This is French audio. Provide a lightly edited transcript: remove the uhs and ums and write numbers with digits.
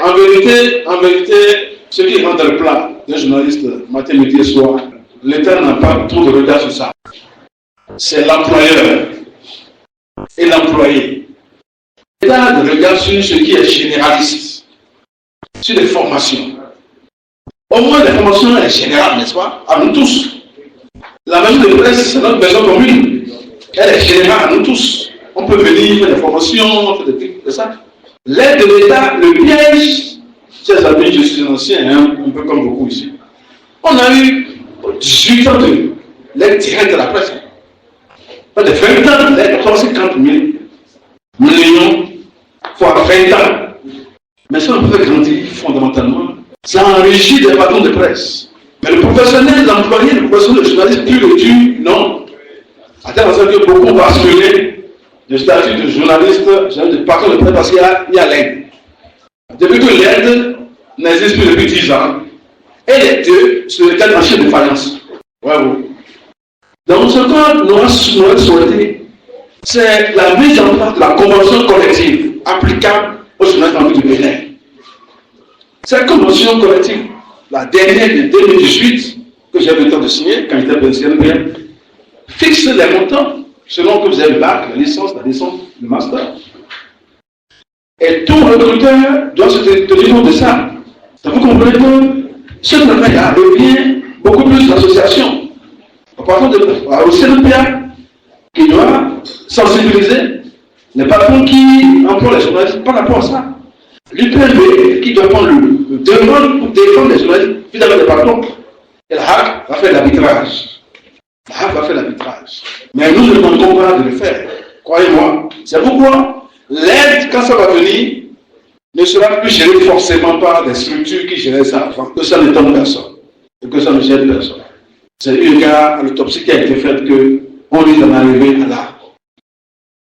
En vérité, ce qui rentre dans le plat d'un journaliste matin, midi et soir, l'État n'a pas trop de regard sur ça. C'est l'employeur et l'employé. L'État a de regard sur ce qui est généraliste, sur les formations. Au moins, la formation est générale, n'est-ce pas? À nous tous. La maison de presse, c'est notre maison commune. Elle est générale à nous tous. On peut venir faire des formations, faire des trucs, c'est ça. L'aide de l'État, le piège, chers amis, je suis ancien, hein, un peu comme beaucoup ici. On a eu 18 ans de l'aide directe de la presse. Pas de 20 ans, l'aide 350 millions fois 20 ans. Mais ça, on peut grandir fondamentalement. Ça enrichit des patrons de presse. Mais le professionnel, l'employé, le professionnel, le journaliste, plus le tue, non. À tel point que beaucoup basculer le statut de journaliste, de patron de presse, parce qu'il y a l'aide. Depuis que l'aide n'existe plus depuis 10 ans, et les deux, c'est le cas de défaillance. Bravo. Donc, ce qu'on nous souhaité, c'est la mise en place de la convention collective applicable aux journalistes du Bénin. Cette convention collective, la dernière de 2018, que j'ai eu le temps de signer, quand j'étais PNCNPR, fixe les montants selon que vous avez le bac, la licence, le master. Et tout recruteur doit se tenir compte de ça. Donc vous comprenez que ce travail-là revient beaucoup plus à l'association. Au CNPA, qui doit sensibiliser les patrons qui emploient les journalistes par rapport à ça. L'UPMB, qui doit prendre le demande pour défendre les journalistes vis-à-vis des patrons. Et la HAC va faire l'arbitrage. La HAC va faire l'arbitrage. Mais nous ne demandons pas de le faire. Croyez-moi. C'est pourquoi l'aide, quand ça va venir, ne sera plus gérée forcément par des structures qui géraient ça avant, que ça ne tombe personne. Et que ça ne gêne personne. C'est eu un cas à l'autopsie qui a été faite qu'on risque d'en arriver à là.